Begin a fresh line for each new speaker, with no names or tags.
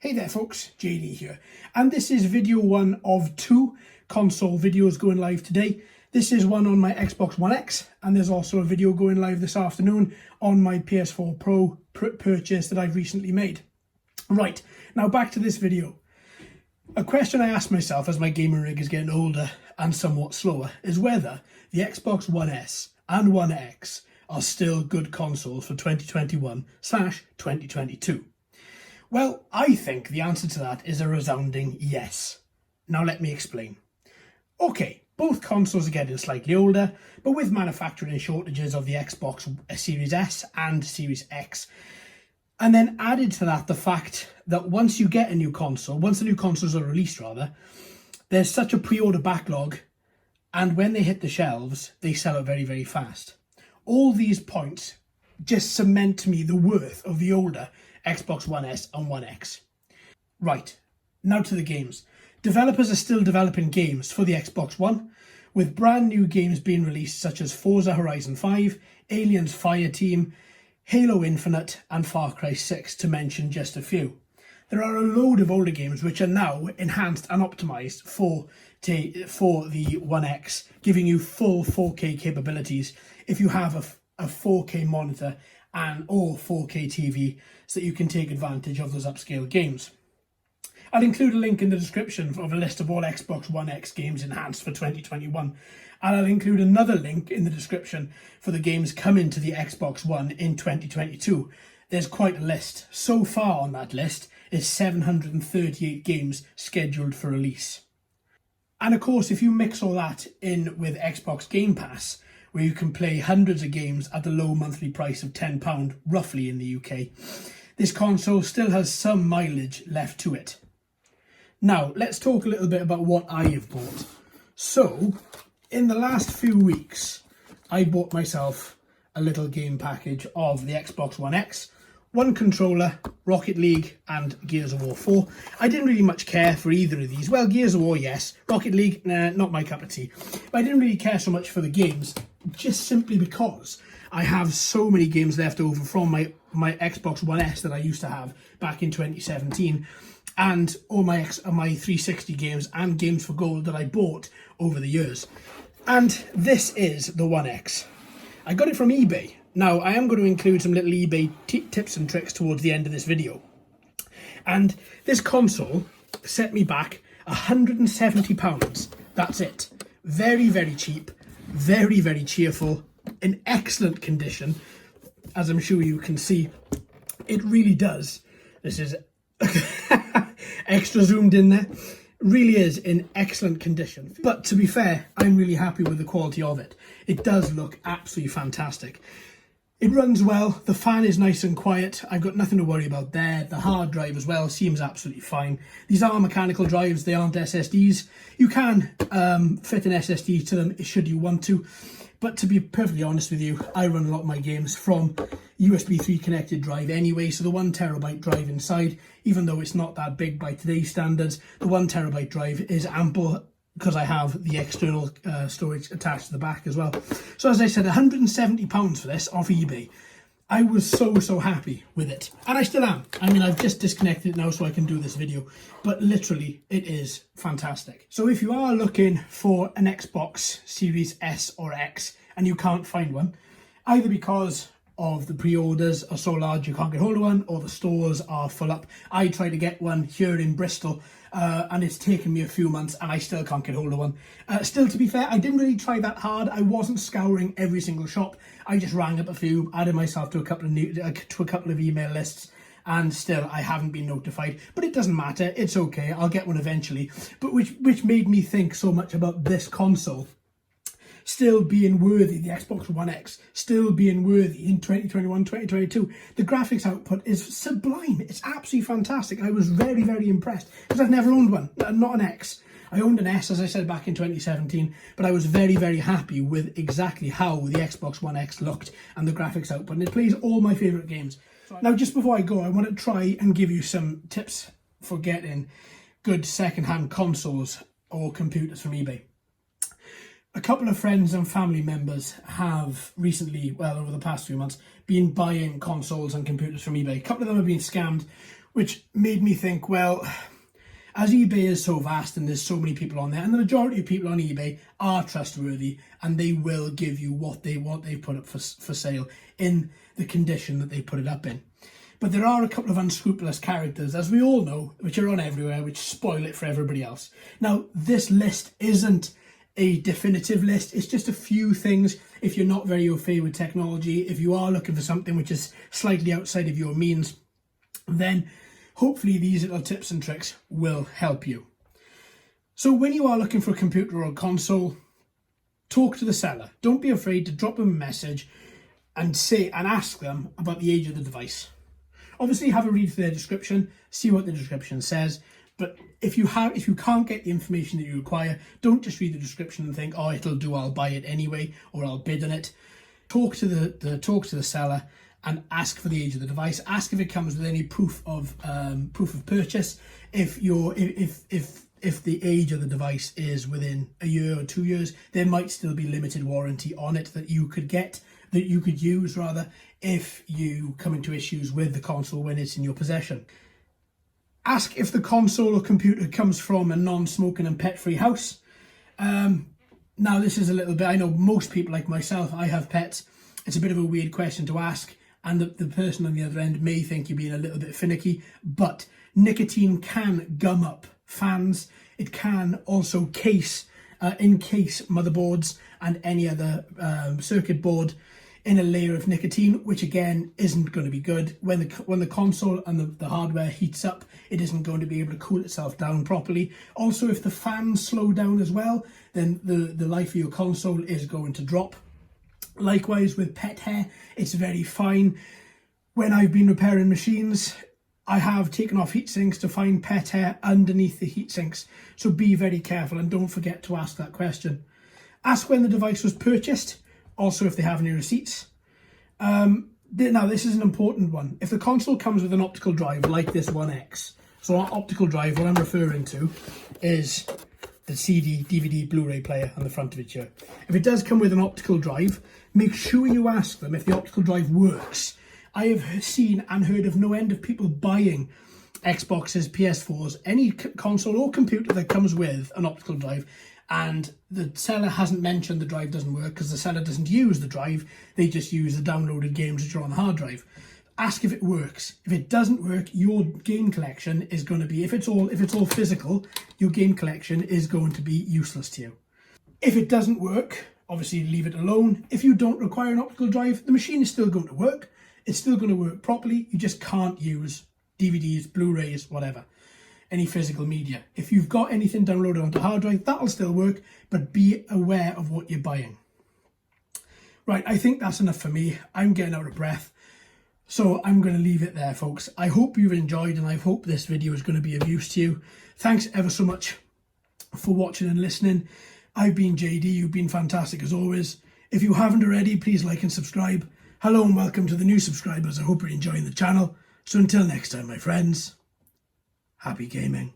Hey there folks, JD here, and this is video one of two console videos going live today. This is one on my Xbox One X, and there's also a video going live this afternoon on my PS4 Pro purchase that I've recently made. Right, now back to this video. A question I ask myself as my gaming rig is getting older and somewhat slower is whether the Xbox One S and One X are still good consoles for 2021/2022. Well, I think the answer to that is a resounding yes. Now let me explain. Okay, both consoles are getting slightly older, but with manufacturing shortages of the Xbox Series S and Series X, and then added to that the fact that once you get a new console, once the new consoles are released rather, there's such a pre-order backlog, and when they hit the shelves, they sell out very, very fast. All these points just cement to me the worth of the older Xbox One S and One X. Right, now to the games. Developers are still developing games for the Xbox One, with brand new games being released such as Forza Horizon 5, Aliens Fireteam, Halo Infinite and Far Cry 6 to mention just a few. There are a load of older games which are now enhanced and optimised for the One X, giving you full 4K capabilities if you have a 4K monitor or 4K TV, so that you can take advantage of those upscale games. I'll include a link in the description of a list of all Xbox One X games enhanced for 2021, and I'll include another link in the description for the games coming to the Xbox One in 2022. There's quite a list. So far on that list is 738 games scheduled for release. And of course, if you mix all that in with Xbox Game Pass, where you can play hundreds of games at the low monthly price of £10 roughly in the UK, this console still has some mileage left to it. Now, let's talk a little bit about what I have bought. So, in the last few weeks, I bought myself a little game package of the Xbox One X, one controller, Rocket League and Gears of War 4. I didn't really much care for either of these. Well, Gears of War, yes. Rocket League, nah, not my cup of tea. But I didn't really care so much for the games, just simply because I have so many games left over from my Xbox One S that I used to have back in 2017, and all my 360 games and games for gold that I bought over the years. And this is the One X. I got it from eBay. Now, I am going to include some little eBay tips and tricks towards the end of this video. And this console set me back £170. That's it. Very, very cheap. Very, very cheerful. In excellent condition. As I'm sure you can see, it really does. This is extra zoomed in there. Really is in excellent condition. But to be fair, I'm really happy with the quality of it. It does look absolutely fantastic. It runs well, the fan is nice and quiet, I've got nothing to worry about there. The hard drive as well seems absolutely fine. These are mechanical drives, they aren't SSDs. You can fit an SSD to them should you want to, but to be perfectly honest with you, I run a lot of my games from USB 3 connected drive anyway, so the 1TB drive inside, even though it's not that big by today's standards, the 1TB drive is ample, because I have the external storage attached to the back as well. So as I said, £170 for this off eBay. I was so happy with it. And I still am. I mean, I've just disconnected it now so I can do this video. But literally, it is fantastic. So if you are looking for an Xbox Series S or X and you can't find one, either because of the pre-orders are so large you can't get hold of one, or the stores are full up. I tried to get one here in Bristol, and it's taken me a few months and I still can't get hold of one. Still, to be fair, I didn't really try that hard. I wasn't scouring every single shop. I just rang up a few, added myself to a couple of email lists, and still I haven't been notified. But it doesn't matter, it's okay, I'll get one eventually. But which made me think so much about this console still being worthy, the Xbox One X, still being worthy in 2021, 2022. The graphics output is sublime. It's absolutely fantastic. I was very, very impressed because I've never owned one, not an X. I owned an S, as I said, back in 2017, but I was very, very happy with exactly how the Xbox One X looked and the graphics output, and it plays all my favourite games. Now, just before I go, I want to try and give you some tips for getting good second-hand consoles or computers from eBay. A couple of friends and family members have recently, well, over the past few months, been buying consoles and computers from eBay. A couple of them have been scammed which made me think, well, as eBay is so vast and there's so many people on there, and the majority of people on eBay are trustworthy and they will give you what they put up for sale in the condition that they put it up in. But there are a couple of unscrupulous characters, as we all know, which are on everywhere, which spoil it for everybody else. Now, this list isn't a definitive list. It's just a few things. If you're not very au fait with technology, if you are looking for something which is slightly outside of your means, then hopefully these little tips and tricks will help you. So when you are looking for a computer or a console, talk to the seller. Don't be afraid to drop them a message and ask them about the age of the device. Obviously have a read through their description, see what the description says, but if you can't get the information that you require, don't just read the description and think, oh, it'll do, I'll buy it anyway, or I'll bid on it. Talk to the seller and ask for the age of the device. Ask if it comes with any proof of purchase. If the age of the device is within a year or 2 years, there might still be limited warranty on it that you could use if you come into issues with the console when it's in your possession. Ask if the console or computer comes from a non-smoking and pet-free house. Now this is a little bit, I know most people like myself, I have pets. It's a bit of a weird question to ask, and the person on the other end may think you're being a little bit finicky, but nicotine can gum up fans. It can also encase motherboards and any other circuit board in a layer of nicotine, which again isn't going to be good. When the console and the hardware heats up, it isn't going to be able to cool itself down properly. Also, if the fans slow down as well, then the life of your console is going to drop. Likewise with pet hair, it's very fine. When I've been repairing machines, I have taken off heat sinks to find pet hair underneath the heat sinks. So be very careful and don't forget to ask that question. Ask when the device was purchased. Also, if they have any receipts. Now, this is an important one. If the console comes with an optical drive like this 1X, so our optical drive, what I'm referring to, is the CD, DVD, Blu-ray player on the front of it here. If it does come with an optical drive, make sure you ask them if the optical drive works. I have seen and heard of no end of people buying Xboxes, PS4s, any console or computer that comes with an optical drive, and the seller hasn't mentioned the drive doesn't work because the seller doesn't use the drive, they just use the downloaded games which are on the hard drive. Ask if it works. If it doesn't work, your game collection is going to be, if it's all physical, your game collection is going to be useless to you. If it doesn't work, obviously leave it alone. If you don't require an optical drive, the machine is still going to work. It's still going to work properly. You just can't use DVDs, Blu-rays, whatever. Any physical media. If you've got anything downloaded onto hard drive, that'll still work, but be aware of what you're buying. Right, I think that's enough for me. I'm getting out of breath, so I'm going to leave it there, folks. I hope you've enjoyed, and I hope this video is going to be of use to you. Thanks ever so much for watching and listening. I've been JD. You've been fantastic as always. If you haven't already, please like and subscribe. Hello and welcome to the new subscribers. I hope you're enjoying the channel. So until next time, my friends, happy gaming.